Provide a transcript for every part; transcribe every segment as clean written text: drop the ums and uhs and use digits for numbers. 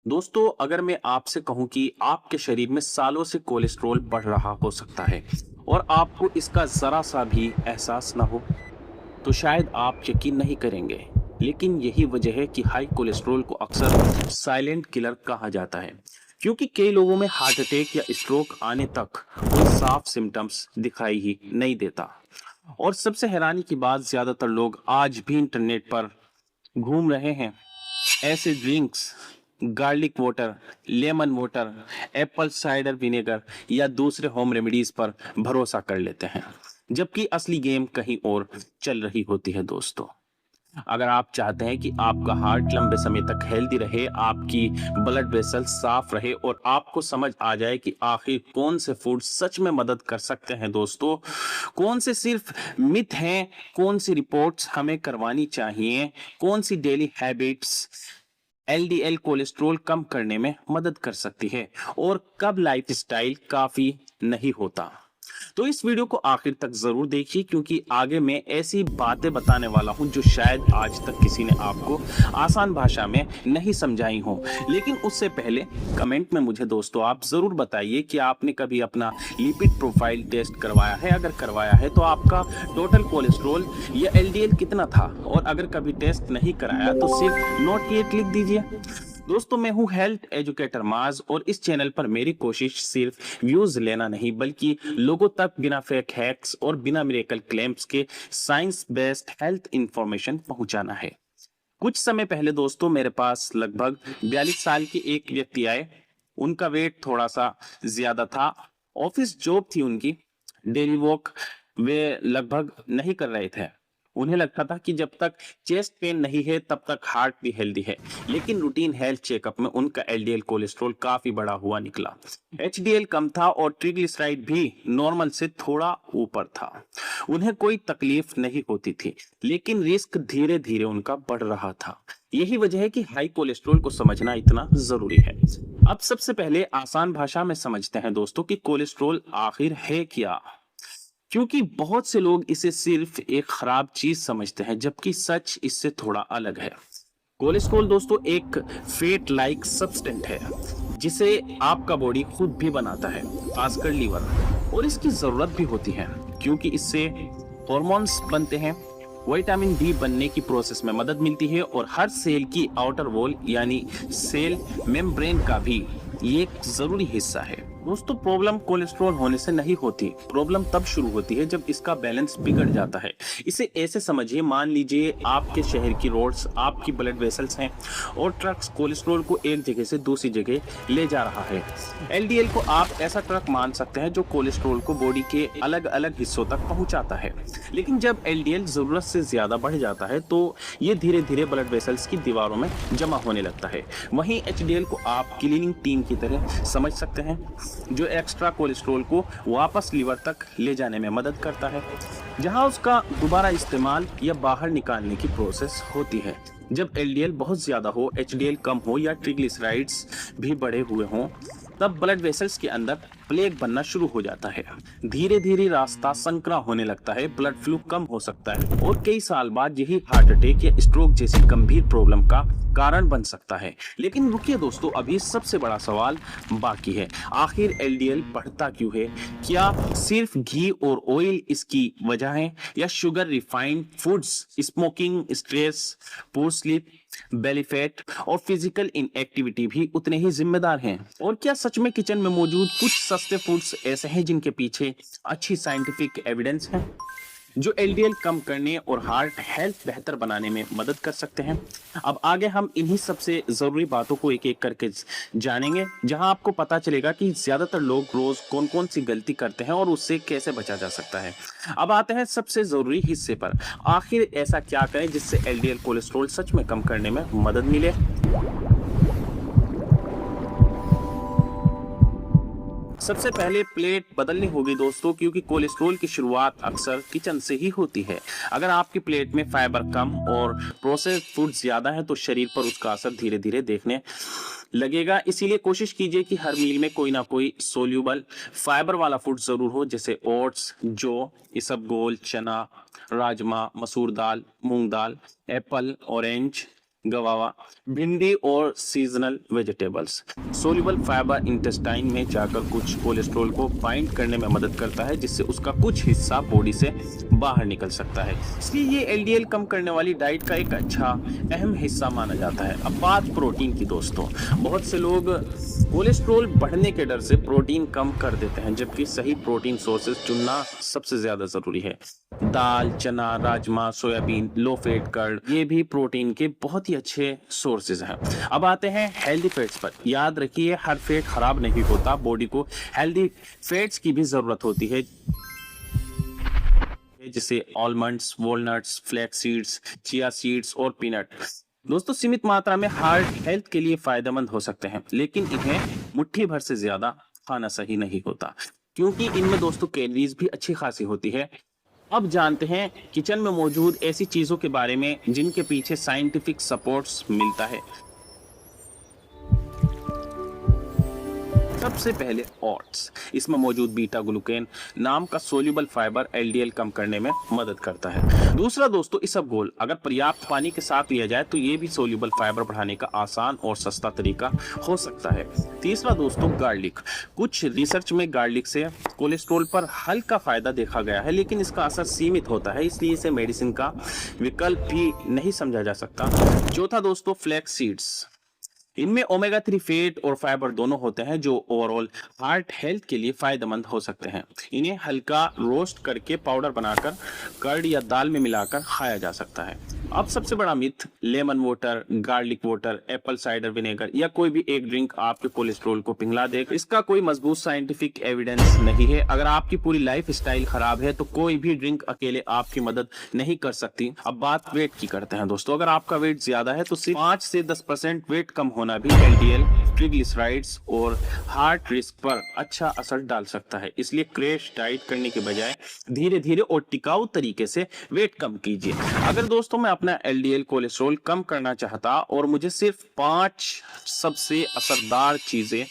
दोस्तों, अगर मैं आपसे कहूं कि आपके शरीर में सालों से कोलेस्ट्रॉल बढ़ रहा हो सकता है और आपको इसका जरा सा भी एहसास ना हो, तो शायद आप यकीन नहीं करेंगे। लेकिन यही वजह है कि हाई कोलेस्ट्रॉल को अक्सर साइलेंट किलर कहा जाता है, क्योंकि कई लोगों में हार्ट अटैक या स्ट्रोक आने तक कोई साफ सिम्टम्स दिखाई ही नहीं देता। और सबसे हैरानी की बात, ज्यादातर लोग आज भी इंटरनेट पर घूम रहे हैं ऐसे drinks, garlic water, lemon water, Apple cider vinegar या दूसरे होम रेमेडीज पर भरोसा कर लेते हैं, जबकि असली गेम कहीं और चल रही होती है। दोस्तों, अगर आप चाहते हैं कि आपका हार्ट लंबे समय तक हेल्दी रहे, आपकी ब्लड वेसल साफ रहे और आपको समझ आ जाए कि आखिर कौन से फूड सच में मदद कर सकते हैं, दोस्तों कौन से सिर्फ मिथ हैं, कौन सी रिपोर्ट्स हमें करवानी चाहिए, कौन सी डेली हैबिट्स एलडीएल कोलेस्ट्रॉल कम करने में मदद कर सकती है और कब लाइफस्टाइल काफी नहीं होता, तो इस वीडियो को आखिर तक जरूर देखिए, क्योंकि आगे मैं ऐसी बातें बताने वाला हूं जो शायद आज तक किसी ने आपको आसान भाषा में नहीं समझाई हो। लेकिन उससे पहले कमेंट में मुझे दोस्तों आप जरूर बताइए कि आपने कभी अपना लिपिड प्रोफाइल टेस्ट करवाया है। अगर करवाया है तो आपका टोटल कोलेस्ट्रॉल या एलडीएल कितना था, और अगर कभी टेस्ट नहीं कराया तो सिर्फ नोट येट लिख दीजिए। दोस्तों, मैं हूं हेल्थ एजुकेटर माज और इस चैनल पर मेरी कोशिश सिर्फ व्यूज लेना नहीं, बल्कि लोगों तक बिना फेक हैक्स और बिना मिरेकल क्लेम्स के साइंस बेस्ड हेल्थ इंफॉर्मेशन पहुंचाना है। कुछ समय पहले दोस्तों मेरे पास लगभग 42 साल के एक व्यक्ति आए। उनका वेट थोड़ा सा ज्यादा था, ऑफिस जॉब थी उनकी, डेली वॉक वे लगभग नहीं कर रहे थे। उन्हें लगता था कि जब तक चेस्ट पेन नहीं है तब तक हार्ट भी हेल्दी है, लेकिन रूटीन हेल्थ चेकअप में उनका एलडीएल कोलेस्ट्रॉल काफी बड़ा हुआ निकला। एचडीएल कम था और ट्रिग्लिसराइड भी नॉर्मल से थोड़ा ऊपर था। उन्हें कोई तकलीफ नहीं होती थी, लेकिन रिस्क धीरे धीरे उनका बढ़ रहा था। यही वजह है कि हाई कोलेस्ट्रॉल को समझना इतना जरूरी है। अब सबसे पहले आसान भाषा में समझते हैं दोस्तों कि कोलेस्ट्रॉल आखिर है क्या, क्योंकि बहुत से लोग इसे सिर्फ एक खराब चीज समझते हैं, जबकि सच इससे थोड़ा अलग है। कोलेस्ट्रॉल दोस्तों एक फैट लाइक सब्सटेंट है, जिसे आपका बॉडी खुद भी बनाता है, खासकर लीवर, और इसकी जरूरत भी होती है, क्योंकि इससे हॉर्मोन्स बनते हैं, विटामिन डी बनने की प्रोसेस में मदद मिलती है, और हर सेल की आउटर वॉल यानी सेल मेम्ब्रेन का भी ये एक जरूरी हिस्सा है। दोस्तों, प्रॉब्लम कोलेस्ट्रॉल होने से नहीं होती, प्रॉब्लम तब शुरू होती है जब इसका बैलेंस बिगड़ जाता है। इसे ऐसे समझिए, मान लीजिए आपके शहर की रोड्स आपकी ब्लड वेसल्स हैं और ट्रक्स कोलेस्ट्रॉल को एक जगह से दूसरी जगह ले जा रहा है। एलडीएल को आप ऐसा ट्रक मान सकते हैं जो कोलेस्ट्रॉल को बॉडी के अलग अलग हिस्सों तक पहुंचाता है। लेकिन जब एलडीएल जरूरत से ज्यादा बढ़ जाता है तो ये धीरे धीरे ब्लड वेसल्स की दीवारों में जमा होने लगता है। वहीं एचडीएल को आप क्लीनिंग टीम की तरह समझ सकते हैं, जो एक्स्ट्रा कोलेस्ट्रॉल को वापस लीवर तक ले जाने में मदद करता है, जहां उसका दोबारा इस्तेमाल या बाहर निकालने की प्रोसेस होती है। जब एलडीएल बहुत ज्यादा हो, एचडीएल कम हो या ट्रिग्लिसराइड्स भी बढ़े हुए हों, तब ब्लड वेसल्स के अंदर प्लेग बनना शुरू हो जाता है। धीरे धीरे रास्ता संकरा होने लगता है, ब्लड फ्लू कम हो सकता है और कई साल बाद यही हार्ट अटैक या स्ट्रोक जैसी गंभीर प्रॉब्लम का कारण बन सकता है। लेकिन रुकिए दोस्तों, अभी सबसे बड़ा सवाल बाकी है। आखिर एलडीएल बढ़ता क्यों है? क्या सिर्फ घी और ऑयल इसकी वजह है, या sugar, refined foods, smoking, stress, poor sleep, belly fat और फिजिकल इनएक्टिविटी भी उतने ही जिम्मेदार हैं? और क्या सच में किचन में मौजूद कुछ सस्ते फूड्स ऐसे हैं जिनके पीछे अच्छी साइंटिफिक एविडेंस है, जो एलडीएल कम करने और हार्ट हेल्थ बेहतर बनाने में मदद कर सकते हैं? अब आगे हम इन्हीं सबसे जरूरी बातों को एक एक करके जानेंगे, जहां आपको पता चलेगा कि ज्यादातर लोग रोज कौन कौन सी गलती करते हैं और उससे कैसे बचा जा सकता है। अब आते हैं सबसे जरूरी हिस्से पर, आखिर ऐसा क्या करें जिससे एलडीएल कोलेस्ट्रॉल सच में कम करने में मदद मिले। सबसे पहले प्लेट बदलनी होगी दोस्तों, क्योंकि कोलेस्ट्रॉल की शुरुआत अक्सर किचन से ही होती है। अगर आपकी प्लेट में फाइबर कम और प्रोसेस्ड फूड ज्यादा है तो शरीर पर उसका असर धीरे धीरे देखने लगेगा। इसीलिए कोशिश कीजिए कि हर मील में कोई ना कोई सोल्यूबल फाइबर वाला फूड जरूर हो, जैसे ओट्स, जौ, इसबगोल, चना, राजमा, मसूर दाल, मूंग दाल, एप्पल, ऑरेंज, गवावा, भिंडी और seasonal vegetables. Soluble fibre intestine में जाकर कुछ कोलेस्ट्रॉल को बाइंड करने में मदद करता है, जिससे उसका कुछ हिस्सा बॉडी से बाहर निकल सकता है। इसलिए ये एलडीएल कम करने वाली डाइट का एक अच्छा अहम हिस्सा माना जाता है। अब बात प्रोटीन की दोस्तों, बहुत से लोग कोलेस्ट्रॉल बढ़ने के डर से प्रोटीन कम कर देते हैं, जबकि सही प्रोटीन सोर्सेज चुनना सबसे ज्यादा जरूरी है। दाल, चना, राजमा, सोयाबीन, लो फैट कर्ड, ये भी प्रोटीन के बहुत ही अच्छे सोर्सेज हैं। अब आते हैं हेल्दी फैट्स पर। याद रखिए, हर फैट खराब नहीं होता, बॉडी को हेल्दी फैट्स की भी जरूरत होती है, जैसे almonds, walnuts, flax seeds, chia seeds और पीनट। दोस्तों सीमित मात्रा में हार्ट हेल्थ के लिए फायदेमंद हो सकते हैं, लेकिन इन्हें मुट्ठी भर से ज्यादा खाना सही नहीं होता, क्योंकि इनमें दोस्तों कैलोरीज भी अच्छी खासी होती है। अब जानते हैं किचन में मौजूद ऐसी चीजों के बारे में जिनके पीछे साइंटिफिक सपोर्ट्स मिलता है। सबसे पहले ओट्स, इसमें मौजूद बीटा ग्लूकेन नाम का सोल्यूबल फाइबर एलडीएल कम करने में मदद करता है। दूसरा दोस्तों इसबगोल, अगर पर्याप्त पानी के साथ लिया जाए तो ये भी सोल्यूबल फाइबर बढ़ाने का आसान और सस्ता तरीका हो सकता है। तीसरा दोस्तों गार्लिक, कुछ रिसर्च में गार्लिक से कोलेस्ट्रॉल पर हल्का फायदा देखा गया है, लेकिन इसका असर सीमित होता है, इसलिए इसे मेडिसिन का विकल्प भी नहीं समझा जा सकता। चौथा दोस्तों फ्लैक्स सीड्स, इनमें ओमेगा 3 फैट और फाइबर दोनों होते हैं, जो ओवरऑल हार्ट हेल्थ के लिए फायदेमंद हो सकते हैं। इन्हें हल्का रोस्ट करके पाउडर बनाकर कर्ड या दाल में मिलाकर खाया जा सकता है। अब सबसे बड़ा myth, lemon water, garlic water, Apple cider vinegar या कोई भी एक ड्रिंक आपके कोलेस्ट्रॉल को पिघला देगा। इसका कोई मजबूत साइंटिफिक एविडेंस नहीं है। अगर आपकी पूरी लाइफ स्टाइल खराब है तो कोई भी ड्रिंक अकेले आपकी मदद नहीं कर सकती। अब बात वेट की करते हैं दोस्तों, अगर आपका वेट ज्यादा है तो सिर्फ 5 से 10% वेट कम होना भी एलडीएल, ट्रिग्लिसराइड्स और हार्ट रिस्क पर अच्छा असर डाल सकता है। इसलिए क्रैश डाइट करने के बजाय धीरे धीरे और टिकाऊ तरीके से वेट कम कीजिए। अगर दोस्तों मैं अपना एलडीएल कोलेस्ट्रॉल कम करना चाहता और मुझे सिर्फ 5 सबसे असरदार चीजें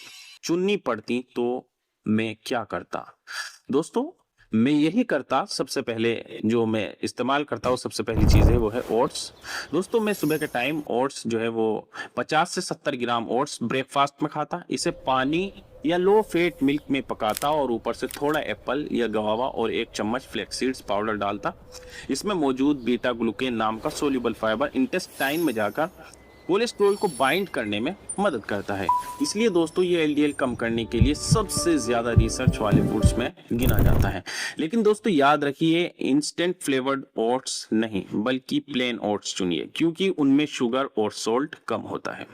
चुननी पड़ती तो मैं क्या करता? दोस्तों मैं यही करता, सबसे पहले जो मैं इस्तेमाल करता हूँ सबसे पहली चीज़ है वो है ओट्स। दोस्तों मैं सुबह के टाइम ओट्स जो है वो 50 से 70 ग्राम ओट्स ब्रेकफास्ट में खाता। इसे पानी या लो फैट मिल्क में पकाता और ऊपर से थोड़ा एप्पल या गवावा और 1 चम्मच फ्लैक्स सीड्स पाउडर डालता। इसमें मौजूद बीटा ग्लूकेन नाम का सोल्यूबल फाइबर इंटेस्टाइन में जाकर कोलेस्ट्रॉल को बाइंड करने में मदद करता है। इसलिए दोस्तों ये एलडीएल कम करने के लिए सबसे ज्यादा रिसर्च वाले फूड्स में गिना जाता है। लेकिन दोस्तों याद रखिए, इंस्टेंट फ्लेवर्ड ओट्स नहीं बल्कि प्लेन ओट्स चुनिए, क्योंकि उनमें शुगर और सोल्ट कम होता है।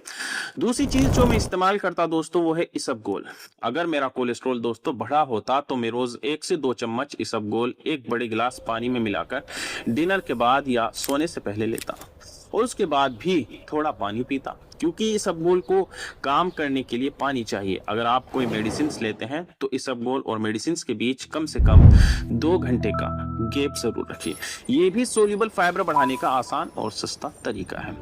दूसरी चीज जो मैं इस्तेमाल करता दोस्तों वो है इसबगोल। अगर मेरा कोलेस्ट्रॉल दोस्तों बढ़ा होता तो मैं रोज 1 से 2 चम्मच इसबगोल 1 बड़े गिलास पानी में मिलाकर डिनर के बाद या सोने से पहले लेता और उसके बाद भी थोड़ा पानी पीता, क्योंकि इसबगोल को काम करने के लिए पानी चाहिए। अगर आप कोई मेडिसिन लेते हैं तो इसबगोल और मेडिसिन के बीच कम से कम 2 घंटे का गैप जरूर रखिए। ये भी सोल्यूबल फाइबर बढ़ाने का आसान और सस्ता तरीका है।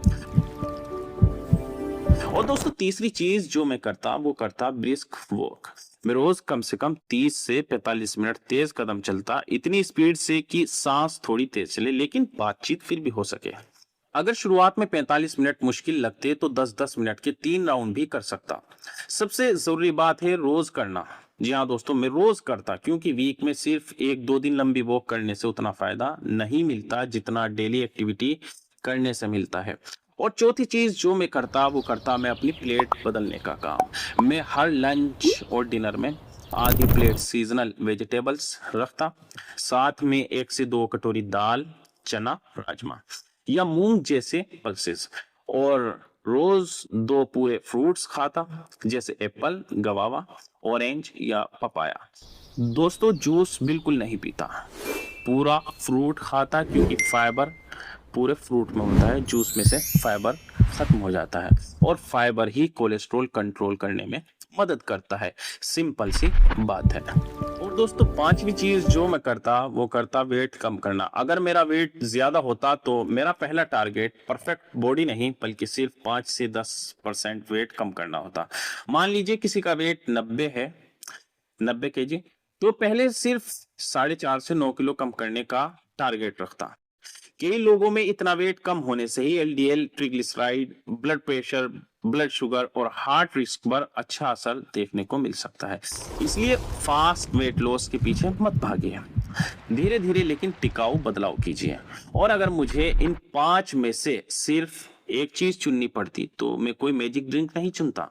और दोस्तों तीसरी चीज जो मैं करता वो करता ब्रिस्क वॉक। मैं रोज कम से कम 30 से 45 मिनट तेज कदम चलता, इतनी स्पीड से कि सांस थोड़ी तेज चले लेकिन बातचीत फिर भी हो सके। अगर शुरुआत में 45 मिनट मुश्किल लगते तो 10-10 मिनट के 3 राउंड भी कर सकता। सबसे जरूरी बात है रोज करना। जी हाँ दोस्तों मैं रोज करता, क्योंकि वीक में सिर्फ 1-2 दिन लंबी वॉक करने से उतना फायदा नहीं मिलता जितना डेली एक्टिविटी करने से मिलता है। और चौथी चीज जो मैं करता वो करता मैं अपनी प्लेट बदलने का काम। मैं हर लंच और डिनर में आधी प्लेट सीजनल वेजिटेबल्स रखता, साथ में 1 से 2 कटोरी दाल, चना, राजमा या मूंग जैसे पल्सेस, और रोज 2 पूरे फ्रूट्स खाता, जैसे एप्पल, गवावा, ऑरेंज या पपाया। दोस्तों जूस बिल्कुल नहीं पीता, पूरा फ्रूट खाता, क्योंकि फाइबर पूरे फ्रूट में होता है, जूस में से फाइबर खत्म हो जाता है और फाइबर ही कोलेस्ट्रॉल कंट्रोल करने में मदद करता है। सिंपल सी बात है। और दोस्तों 5वीं चीज जो मैं करता वो करता वेट कम करना। अगर मेरा वेट ज्यादा होता तो मेरा पहला टारगेट परफेक्ट बॉडी नहीं बल्कि सिर्फ 5 से 10% वेट कम करना होता। मान लीजिए किसी का वेट 90 है, 90 kg, तो पहले सिर्फ 4.5 से 9 किलो कम करने का टारगेट रखता। कई लोगों में इतना वेट कम होने से ही LDL, triglyceride, blood pressure, blood sugar और हार्ट रिस्क पर अच्छा असर देखने को मिल सकता है। इसलिए फास्ट वेट लॉस के पीछे मत भागिए, धीरे धीरे लेकिन टिकाऊ बदलाव कीजिए। और अगर मुझे इन 5 में से सिर्फ एक चीज चुननी पड़ती तो मैं कोई मैजिक ड्रिंक नहीं चुनता,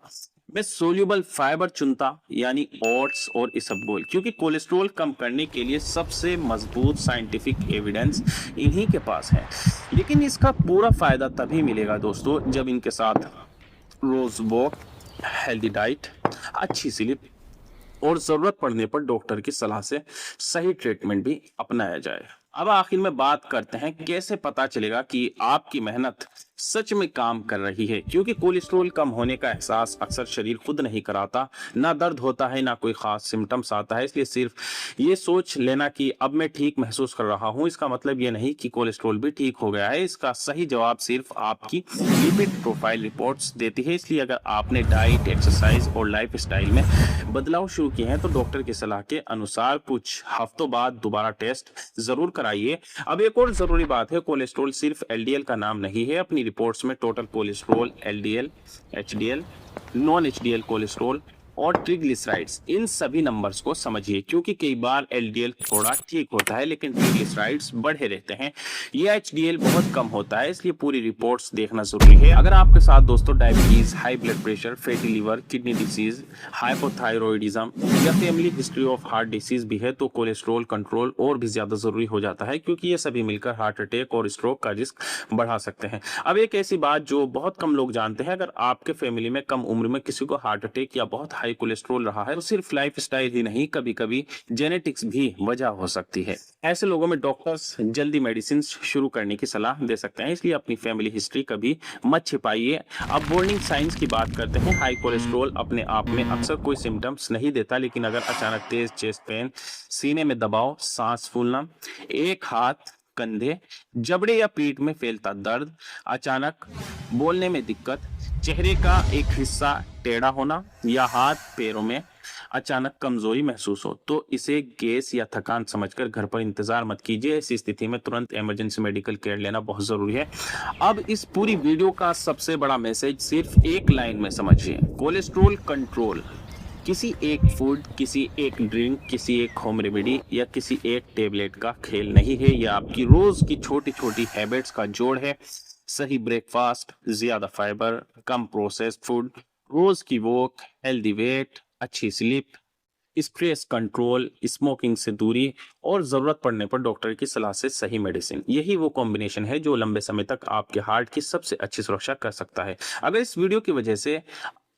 मैं सोल्यूबल फाइबर चुनता, यानी ओट्स और इसबगोल, क्योंकि कोलेस्ट्रॉल कम करने के लिए सबसे मजबूत साइंटिफिक एविडेंस इन्हीं के पास है। लेकिन इसका पूरा फायदा तभी मिलेगा दोस्तों जब इनके साथ रोज वॉक, हेल्दी डाइट, अच्छी स्लीप और जरूरत पड़ने पर डॉक्टर की सलाह से सही ट्रीटमेंट भी अपनाया जाए। अब आखिर में बात करते हैं कैसे पता चलेगा कि आपकी मेहनत सच में काम कर रही है, क्योंकि कोलेस्ट्रॉल कम होने का एहसास अक्सर शरीर खुद नहीं कराता, ना दर्द होता है ना कोई खास सिम्टम्स आता है। इसलिए सिर्फ ये सोच लेना कि अब मैं ठीक महसूस कर रहा हूँ, इसका मतलब ये नहीं कि कोलेस्ट्रॉल भी ठीक हो गया है। इसका सही जवाब सिर्फ आपकी लिपिड प्रोफाइल रिपोर्ट्स देती है। इसलिए अगर आपने डाइट, एक्सरसाइज और लाइफ स्टाइल में बदलाव शुरू किए हैं तो डॉक्टर की सलाह के अनुसार कुछ हफ्तों बाद दोबारा टेस्ट जरूर कराइए। अब एक और जरूरी बात है, कोलेस्ट्रॉल सिर्फ एलडीएल का नाम नहीं है। अपनी रिपोर्ट्स में total cholesterol, LDL, HDL, non HDL cholesterol और ट्रिग्लिसराइड्स, इन सभी नंबर्स को समझिए, क्योंकि कई बार एलडीएल थोड़ा ठीक होता है लेकिन ट्रिग्लिसराइड्स बढ़े रहते हैं। ये एचडीएल बहुत कम होता है, इसलिए पूरी रिपोर्ट्स देखना जरूरी है। अगर आपके साथ दोस्तों diabetes, high blood pressure, fatty liver, kidney disease, hypothyroidism या family history of heart disease भी है तो कोलेस्ट्रॉल कंट्रोल और भी ज्यादा जरूरी हो जाता है, क्योंकि ये सभी मिलकर हार्ट अटैक और स्ट्रोक का रिस्क बढ़ा सकते हैं। अब एक ऐसी बात जो बहुत कम लोग जानते हैं, अगर आपके फैमिली में कम उम्र में किसी को हार्ट अटैक या बहुत हाई कोलेस्ट्रॉल रहा है तो सिर्फ लाइफ स्टाइल ही नहीं, कभी कभी जेनेटिक्स भी वजह हो सकती है। ऐसे लोगों में डॉक्टर्स जल्दी मेडिसिन शुरू करने की सलाह दे सकते हैं, इसलिए अपनी फैमिली हिस्ट्री कभी मत छिपाइए। अब वार्निंग साइंस की बात करते हैं। हाई कोलेस्ट्रॉल अपने आप में अक्सर कोई सिम्टम्स नहीं देता, लेकिन अगर अचानक तेज चेस्ट पेन, सीने में दबाव, सांस फूलना, एक हाथ, कंधे, जबड़े या पीठ में फैलता दर्द, अचानक बोलने में दिक्कत, चेहरे का एक हिस्सा टेढ़ा होना या हाथ पैरों में अचानक कमजोरी महसूस हो तो इसे गैस या थकान समझकर घर पर इंतजार मत कीजिए। ऐसी स्थिति में तुरंत इमरजेंसी मेडिकल केयर लेना बहुत जरूरी है। अब इस पूरी वीडियो का सबसे बड़ा मैसेज सिर्फ एक लाइन में समझिए, कोलेस्ट्रॉल कंट्रोल किसी एक फूड, किसी एक ड्रिंक, किसी एक होम रेमेडी या किसी एक टेबलेट का खेल नहीं है। यह आपकी रोज की छोटी छोटी हैबिट्स का जोड़ है। सही ब्रेकफास्ट, ज्यादा फाइबर, कम प्रोसेस्ड फूड, रोज की वॉक, हेल्दी वेट, अच्छी स्लीप, स्ट्रेस कंट्रोल, स्मोकिंग से दूरी और जरूरत पड़ने पर डॉक्टर की सलाह से सही मेडिसिन, यही वो कॉम्बिनेशन है जो लंबे समय तक आपके हार्ट की सबसे अच्छी सुरक्षा कर सकता है। अगर इस वीडियो की वजह से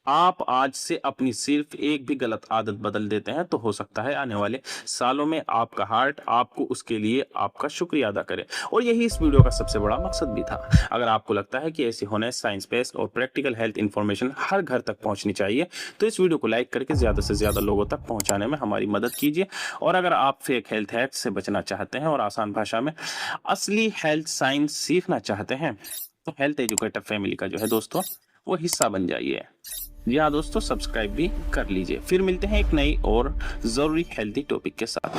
आप आज से अपनी सिर्फ एक भी गलत आदत बदल देते हैं तो हो सकता है आने वाले सालों में आपका हार्ट आपको उसके लिए आपका शुक्रिया अदा करे। और यही इस वीडियो का सबसे बड़ा मकसद भी था। अगर आपको लगता है कि ऐसी होने साइंस बेस्ड और प्रैक्टिकल हेल्थ इंफॉर्मेशन हर घर तक पहुंचनी चाहिए तो इस वीडियो को लाइक करके ज्यादा से ज्यादा लोगों तक पहुंचाने में हमारी मदद कीजिए। और अगर आप फेक हेल्थ हैक्स से बचना चाहते हैं और आसान भाषा में असली हेल्थ साइंस सीखना चाहते हैं तो हेल्थ एजुकेटर फैमिली का जो है दोस्तों वो हिस्सा बन जाइए। जी हाँ दोस्तों, सब्सक्राइब भी कर लीजिए। फिर मिलते हैं एक नई और जरूरी हेल्थी टॉपिक के साथ।